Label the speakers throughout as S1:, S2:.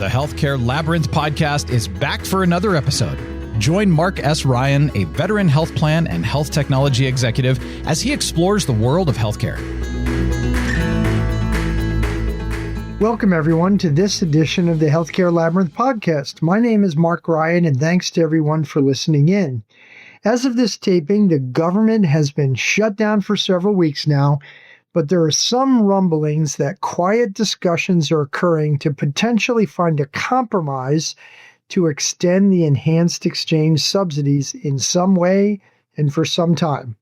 S1: The Healthcare Labyrinth Podcast is back for another episode. Join Marc S. Ryan, a veteran health plan and health technology executive, as he explores the world of healthcare.
S2: Welcome, everyone, to this edition of the Healthcare Labyrinth Podcast. My name is Marc Ryan, and thanks to everyone for listening in. As of this taping, the government has been shut down for several weeks now, but there are some rumblings that quiet discussions are occurring to potentially find a compromise to extend the enhanced exchange subsidies in some way and for some time.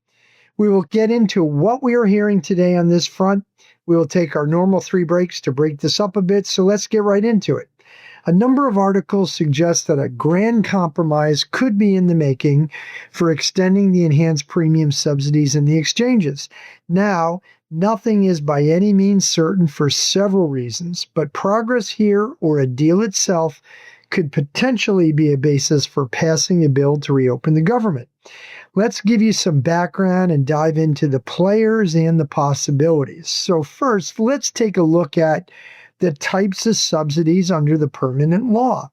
S2: We will get into what we are hearing today on this front. We will take our normal 3 breaks to break this up a bit, so let's get right into it. A number of articles suggest that a grand compromise could be in the making for extending the enhanced premium subsidies in the exchanges. Now, nothing is by any means certain for several reasons, but progress here or a deal itself could potentially be a basis for passing a bill to reopen the government. Let's give you some background and dive into the players and the possibilities. So first, let's take a look at the types of subsidies under the permanent law.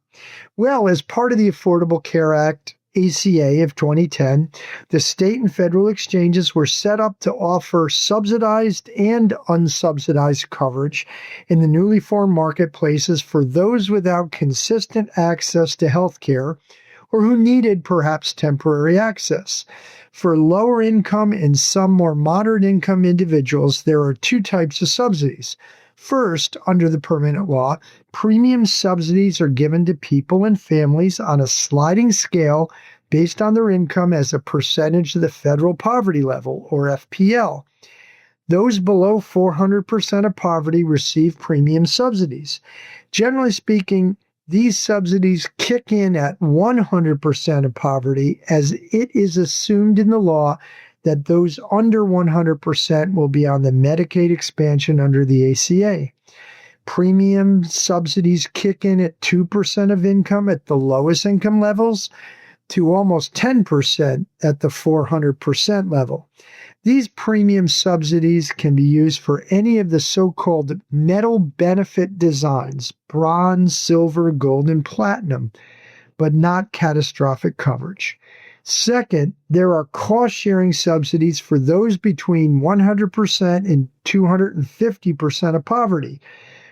S2: Well, as part of the Affordable Care Act, ACA of 2010, the state and federal exchanges were set up to offer subsidized and unsubsidized coverage in the newly formed marketplaces for those without consistent access to health care or who needed perhaps temporary access. For lower income and some more moderate income individuals, there are 2 types of subsidies. First, under the permanent law, premium subsidies are given to people and families on a sliding scale based on their income as a percentage of the federal poverty level, or FPL. Those below 400% of poverty receive premium subsidies. Generally speaking, these subsidies kick in at 100% of poverty, as it is assumed in the law that those under 100% will be on the Medicaid expansion under the ACA. Premium subsidies kick in at 2% of income at the lowest income levels to almost 10% at the 400% level. These premium subsidies can be used for any of the so-called metal benefit designs, bronze, silver, gold, and platinum, but not catastrophic coverage. Second, there are cost-sharing subsidies for those between 100% and 250% of poverty.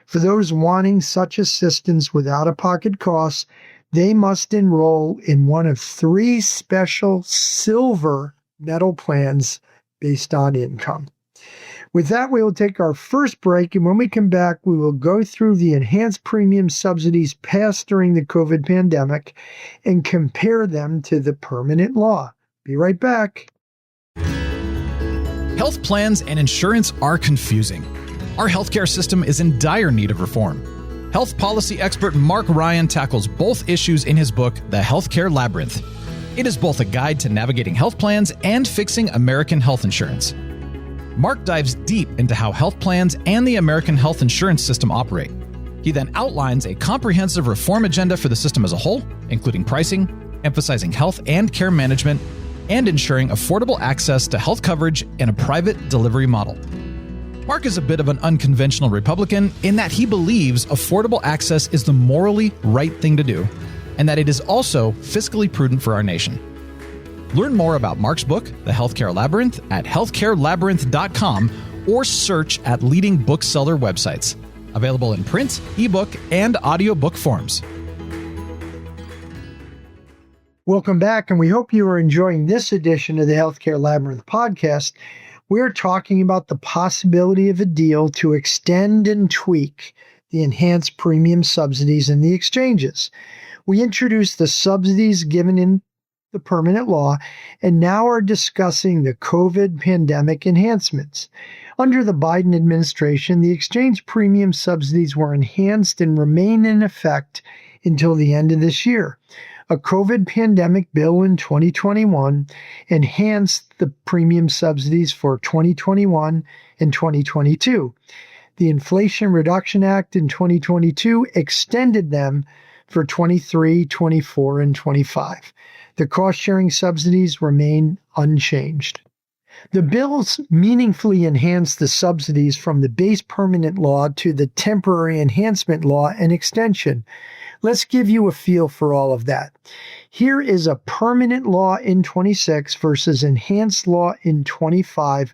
S2: For those wanting such assistance without out-of-pocket costs, they must enroll in one of 3 special silver metal plans based on income. With that, we will take our first break, and when we come back, we will go through the enhanced premium subsidies passed during the COVID pandemic and compare them to the permanent law. Be right back.
S1: Health plans and insurance are confusing. Our healthcare system is in dire need of reform. Health policy expert Marc Ryan tackles both issues in his book, The Healthcare Labyrinth. It is both a guide to navigating health plans and fixing American health insurance. Marc dives deep into how health plans and the American health insurance system operate. He then outlines a comprehensive reform agenda for the system as a whole, including pricing, emphasizing health and care management, and ensuring affordable access to health coverage in a private delivery model. Marc is a bit of an unconventional Republican in that he believes affordable access is the morally right thing to do, and that it is also fiscally prudent for our nation. Learn more about Marc's book, The Healthcare Labyrinth, at healthcarelabyrinth.com or search at leading bookseller websites. Available in print, ebook, and audiobook forms.
S2: Welcome back, and we hope you are enjoying this edition of the Healthcare Labyrinth Podcast. We're talking about the possibility of a deal to extend and tweak the enhanced premium subsidies in the exchanges. We introduced the subsidies given in the permanent law, and now are discussing the COVID pandemic enhancements. Under the Biden administration, the exchange premium subsidies were enhanced and remain in effect until the end of this year. A COVID pandemic bill in 2021 enhanced the premium subsidies for 2021 and 2022. The Inflation Reduction Act in 2022 extended them for 23, 24, and 25. The cost-sharing subsidies remain unchanged. The bills meaningfully enhance the subsidies from the base permanent law to the temporary enhancement law and extension. Let's give you a feel for all of that. Here is a permanent law in 26 versus enhanced law in 25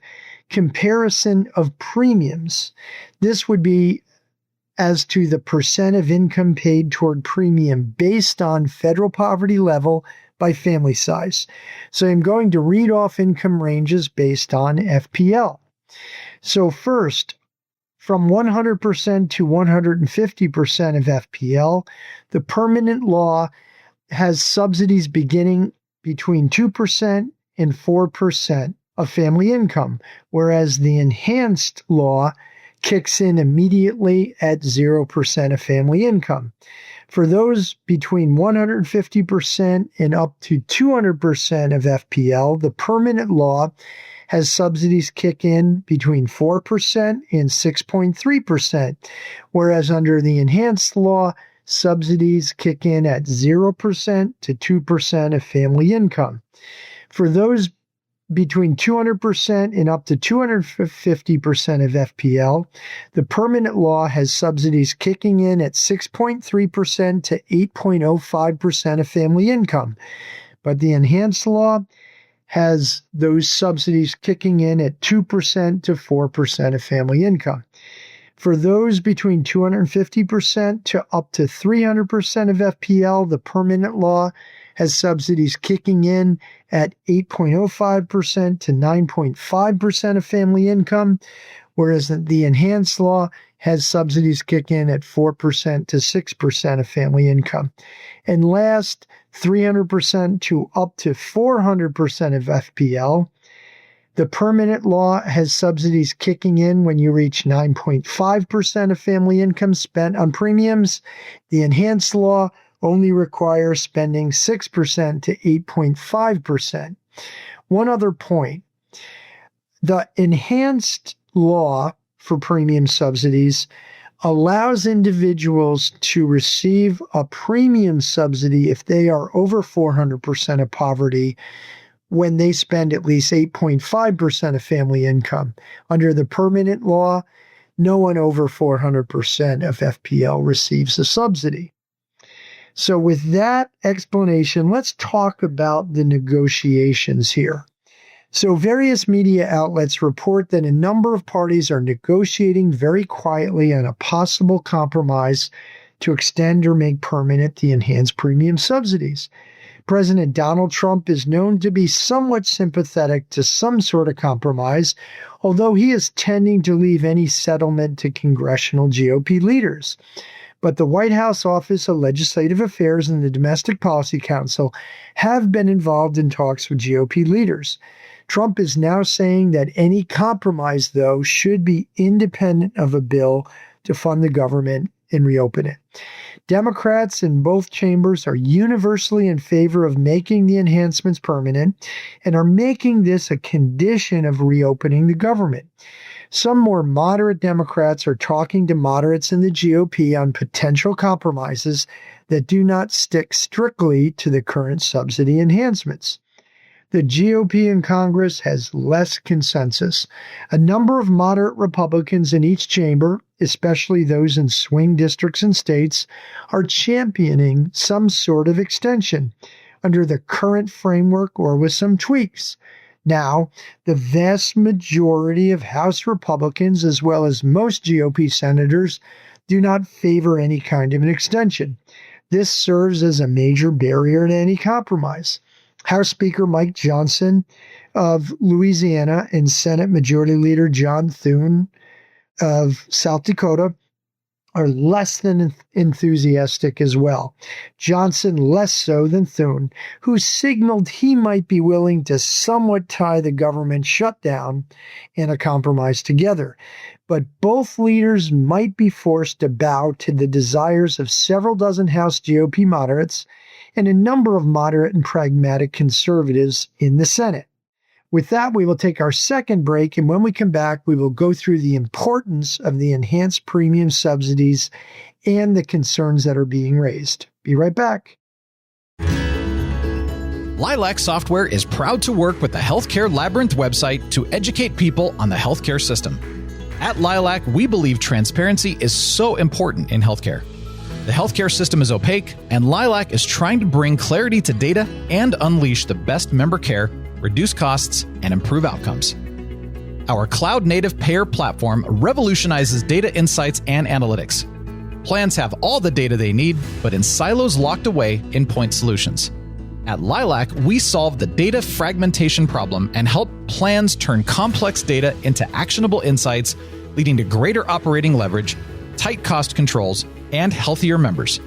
S2: comparison of premiums. This would be as to the percent of income paid toward premium based on federal poverty level by family size. So I'm going to read off income ranges based on FPL. So first, from 100% to 150% of FPL, the permanent law has subsidies beginning between 2% and 4% of family income, whereas the enhanced law kicks in immediately at 0% of family income. For those between 150% and up to 200% of FPL, the permanent law has subsidies kick in between 4% and 6.3%, whereas under the enhanced law, subsidies kick in at 0% to 2% of family income. For those between 200% and up to 250% of FPL, the permanent law has subsidies kicking in at 6.3% to 8.05% of family income. But the enhanced law has those subsidies kicking in at 2% to 4% of family income. For those between 250% to up to 300% of FPL, the permanent law has subsidies kicking in at 8.05% to 9.5% of family income, whereas the enhanced law has subsidies kick in at 4% to 6% of family income. And last, 300% to up to 400% of FPL, the permanent law has subsidies kicking in when you reach 9.5% of family income spent on premiums. The enhanced law only requires spending 6% to 8.5%. One other point, the enhanced law for premium subsidies allows individuals to receive a premium subsidy if they are over 400% of poverty when they spend at least 8.5% of family income. Under the permanent law, no one over 400% of FPL receives a subsidy. So with that explanation, let's talk about the negotiations here. So various media outlets report that a number of parties are negotiating very quietly on a possible compromise to extend or make permanent the enhanced premium subsidies. President Donald Trump is known to be somewhat sympathetic to some sort of compromise, although he is tending to leave any settlement to congressional GOP leaders. But the White House Office of Legislative Affairs and the Domestic Policy Council have been involved in talks with GOP leaders. Trump is now saying that any compromise, though, should be independent of a bill to fund the government and reopen it. Democrats in both chambers are universally in favor of making the enhancements permanent and are making this a condition of reopening the government. Some more moderate Democrats are talking to moderates in the GOP on potential compromises that do not stick strictly to the current subsidy enhancements. The GOP in Congress has less consensus. A number of moderate Republicans in each chamber, especially those in swing districts and states, are championing some sort of extension under the current framework or with some tweaks. Now, the vast majority of House Republicans, as well as most GOP senators, do not favor any kind of an extension. This serves as a major barrier to any compromise. House Speaker Mike Johnson of Louisiana and Senate Majority Leader John Thune of South Dakota are less than enthusiastic as well. Johnson less so than Thune, who signaled he might be willing to somewhat tie the government shutdown and a compromise together. But both leaders might be forced to bow to the desires of several dozen House GOP moderates and a number of moderate and pragmatic conservatives in the Senate. With that, we will take our second break, and when we come back, we will go through the importance of the enhanced premium subsidies and the concerns that are being raised. Be right back.
S1: Lilac Software is proud to work with the Healthcare Labyrinth website to educate people on the healthcare system. At Lilac, we believe transparency is so important in healthcare. The healthcare system is opaque, and Lilac is trying to bring clarity to data and unleash the best member care, reduce costs, and improve outcomes. Our cloud-native payer platform revolutionizes data insights and analytics. Plans have all the data they need, but in silos locked away in point solutions. At Lilac, we solve the data fragmentation problem and help plans turn complex data into actionable insights, leading to greater operating leverage, tight cost controls, and healthier members.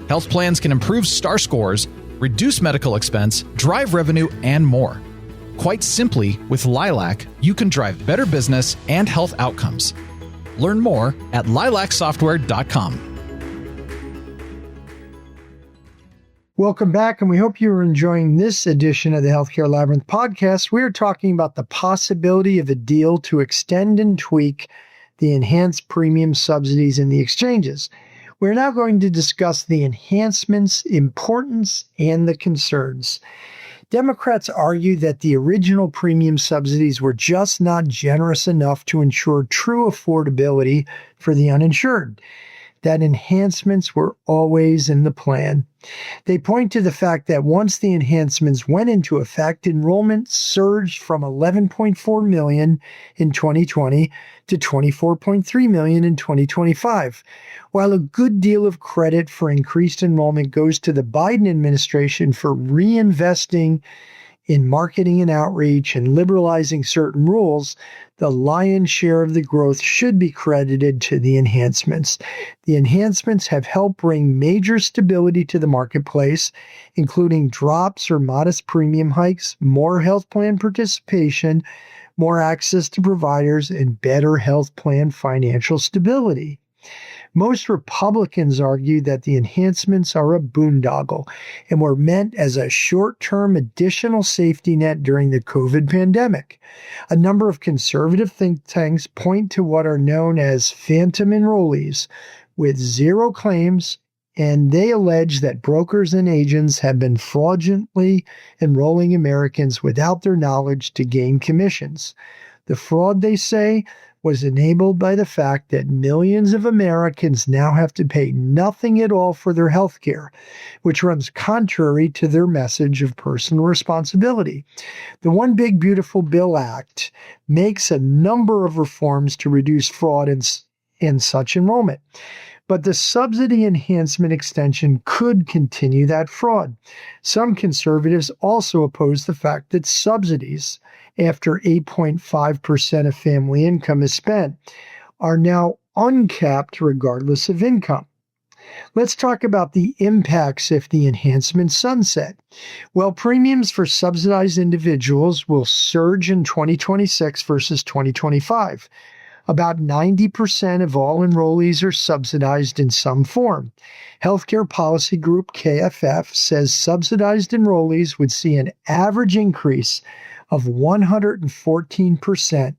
S1: Health plans can improve STAR scores, reduce medical expense, drive revenue, and more. Quite simply, with Lilac, you can drive better business and health outcomes. Learn more at lilacsoftware.com.
S2: Welcome back, and we hope you are enjoying this edition of the Healthcare Labyrinth Podcast. We are talking about the possibility of a deal to extend and tweak the enhanced premium subsidies in the exchanges. We're now going to discuss the enhancements, importance, and the concerns. Democrats argue that the original premium subsidies were just not generous enough to ensure true affordability for the uninsured, that enhancements were always in the plan. They point to the fact that once the enhancements went into effect, enrollment surged from 11.4 million in 2020 to 24.3 million in 2025. While a good deal of credit for increased enrollment goes to the Biden administration for reinvesting in marketing and outreach and liberalizing certain rules, the lion's share of the growth should be credited to the enhancements. The enhancements have helped bring major stability to the marketplace, including drops or modest premium hikes, more health plan participation, more access to providers, and better health plan financial stability. Most Republicans argue that the enhancements are a boondoggle and were meant as a short-term additional safety net during the COVID pandemic. A number of conservative think tanks point to what are known as phantom enrollees with zero claims, and they allege that brokers and agents have been fraudulently enrolling Americans without their knowledge to gain commissions. The fraud, they say, was enabled by the fact that millions of Americans now have to pay nothing at all for their health care, which runs contrary to their message of personal responsibility. The One Big Beautiful Bill Act makes a number of reforms to reduce fraud in such enrollment. But the subsidy enhancement extension could continue that fraud. Some conservatives also oppose the fact that subsidies, after 8.5% of family income is spent, are now uncapped regardless of income. Let's talk about the impacts if the enhancements sunset. Well, premiums for subsidized individuals will surge in 2026 versus 2025. About 90% of all enrollees are subsidized in some form. Healthcare Policy Group KFF says subsidized enrollees would see an average increase of 114%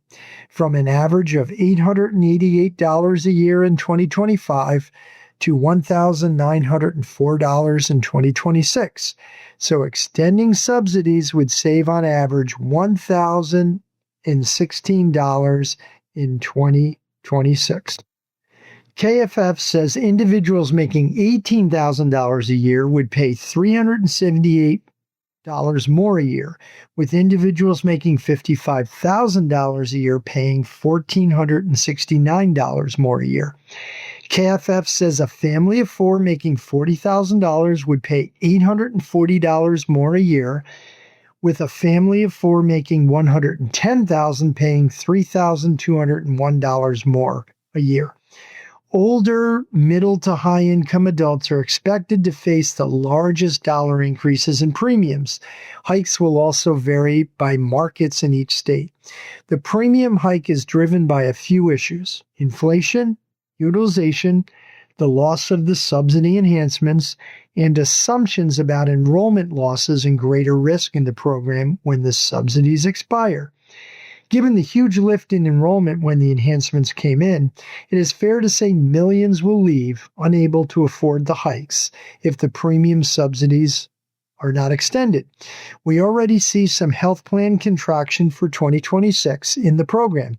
S2: from an average of $888 a year in 2025 to $1,904 in 2026. So extending subsidies would save on average $1,016 in 2026. KFF says individuals making $18,000 a year would pay $378 more a year, with individuals making $55,000 a year paying $1,469 more a year. KFF says a family of four making $40,000 would pay $840 more a year, with a family of four making $110,000 paying $3,201 more a year. Older, middle to high income adults are expected to face the largest dollar increases in premiums. Hikes will also vary by markets in each state. The premium hike is driven by a few issues: inflation, utilization, the loss of the subsidy enhancements, and assumptions about enrollment losses and greater risk in the program when the subsidies expire. Given the huge lift in enrollment when the enhancements came in, it is fair to say millions will leave unable to afford the hikes if the premium subsidies are not extended. We already see some health plan contraction for 2026 in the program.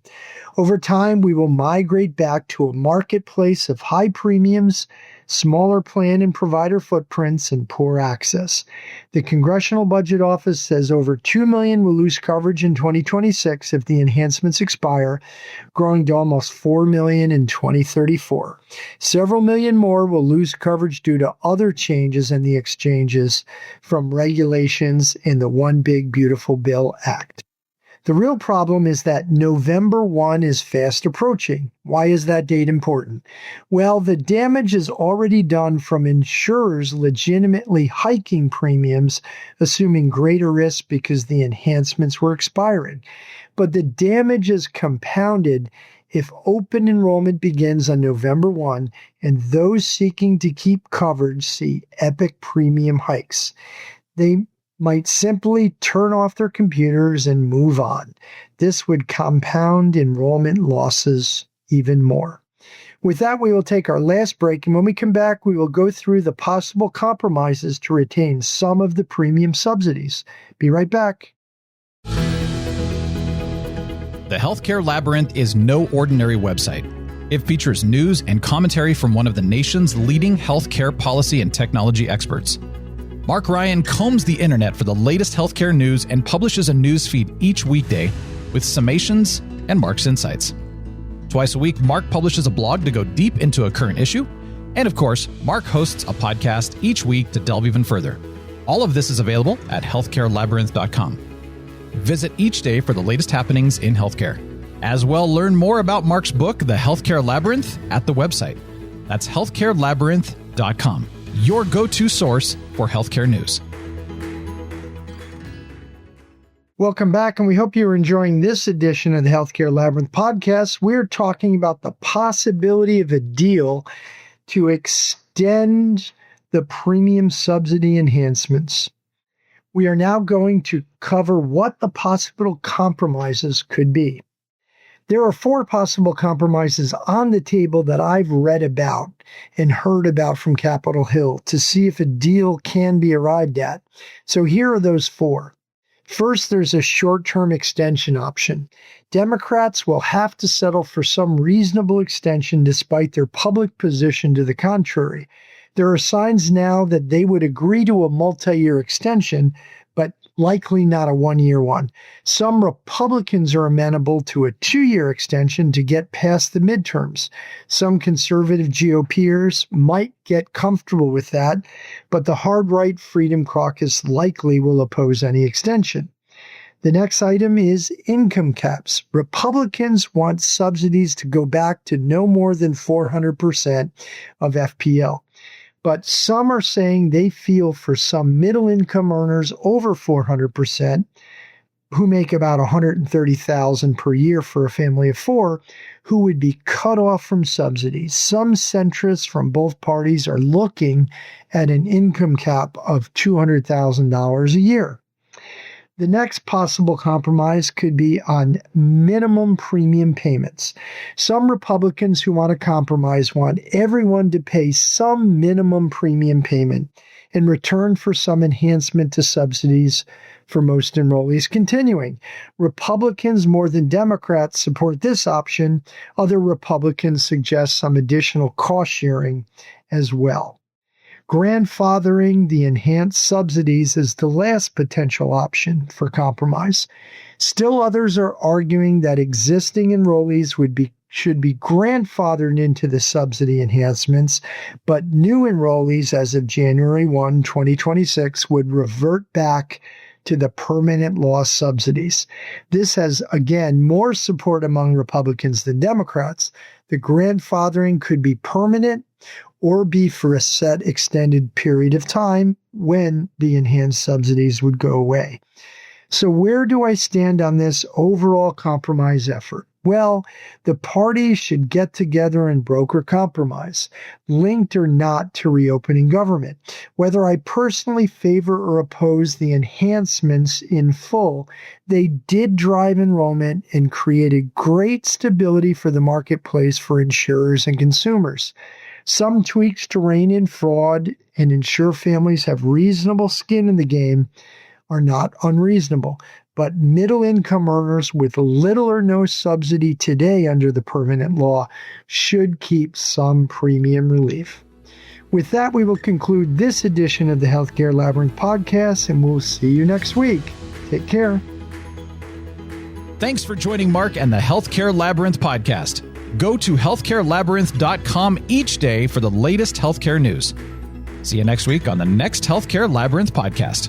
S2: Over time, we will migrate back to a marketplace of high premiums, smaller plan and provider footprints, and poor access. The Congressional Budget Office says over 2 million will lose coverage in 2026 if the enhancements expire, growing to almost 4 million in 2034. Several million more will lose coverage due to other changes in the exchanges from regulations in the One Big Beautiful Bill Act. The real problem is that November 1 is fast approaching. Why is that date important? Well, the damage is already done from insurers legitimately hiking premiums, assuming greater risk because the enhancements were expiring. But the damage is compounded if open enrollment begins on November 1 and those seeking to keep coverage see epic premium hikes. They might simply turn off their computers and move on. This would compound enrollment losses even more. With that, we will take our last break, and when we come back, we will go through the possible compromises to retain some of the premium subsidies. Be right back.
S1: The Healthcare Labyrinth is no ordinary website. It features news and commentary from one of the nation's leading healthcare policy and technology experts. Marc Ryan combs the internet for the latest healthcare news and publishes a news feed each weekday with summations and Marc's insights. Twice a week, Marc publishes a blog to go deep into a current issue. And of course, Marc hosts a podcast each week to delve even further. All of this is available at healthcarelabyrinth.com. Visit each day for the latest happenings in healthcare. As well, learn more about Marc's book, The Healthcare Labyrinth, at the website. That's healthcarelabyrinth.com. Your go-to source for healthcare news.
S2: Welcome back, and we hope you're enjoying this edition of the Healthcare Labyrinth Podcast. We're talking about the possibility of a deal to extend the premium subsidy enhancements. We are now going to cover what the possible compromises could be. There are 4 possible compromises on the table that I've read about and heard about from Capitol Hill to see if a deal can be arrived at. So here are those 4. First, there's a short-term extension option. Democrats will have to settle for some reasonable extension despite their public position to the contrary. There are signs now that they would agree to a multi-year extension, but likely not a 1-year one. Some Republicans are amenable to a 2-year extension to get past the midterms. Some conservative GOPers might get comfortable with that, but the hard-right Freedom Caucus likely will oppose any extension. The next item is income caps. Republicans want subsidies to go back to no more than 400% of FPL. But some are saying they feel for some middle-income earners over 400%, who make about $130,000 per year for a family of 4, who would be cut off from subsidies. Some centrists from both parties are looking at an income cap of $200,000 a year. The next possible compromise could be on minimum premium payments. Some Republicans who want to compromise want everyone to pay some minimum premium payment in return for some enhancement to subsidies for most enrollees continuing. Republicans more than Democrats support this option. Other Republicans suggest some additional cost sharing as well. Grandfathering the enhanced subsidies is the last potential option for compromise. Still others are arguing that existing enrollees should be grandfathered into the subsidy enhancements, but new enrollees as of January 1, 2026 would revert back to the permanent loss subsidies. This has, again, more support among Republicans than Democrats. The grandfathering could be permanent or be for a set extended period of time when the enhanced subsidies would go away. So where do I stand on this overall compromise effort? Well, the parties should get together and broker compromise, linked or not to reopening government. Whether I personally favor or oppose the enhancements in full, they did drive enrollment and created great stability for the marketplace for insurers and consumers. Some tweaks to rein in fraud and ensure families have reasonable skin in the game are not unreasonable, but middle-income earners with little or no subsidy today under the permanent law should keep some premium relief. With that, we will conclude this edition of the Healthcare Labyrinth Podcast, and we'll see you next week. Take care.
S1: Thanks for joining Mark and the Healthcare Labyrinth Podcast. Go to healthcarelabyrinth.com each day for the latest healthcare news. See you next week on the next Healthcare Labyrinth Podcast.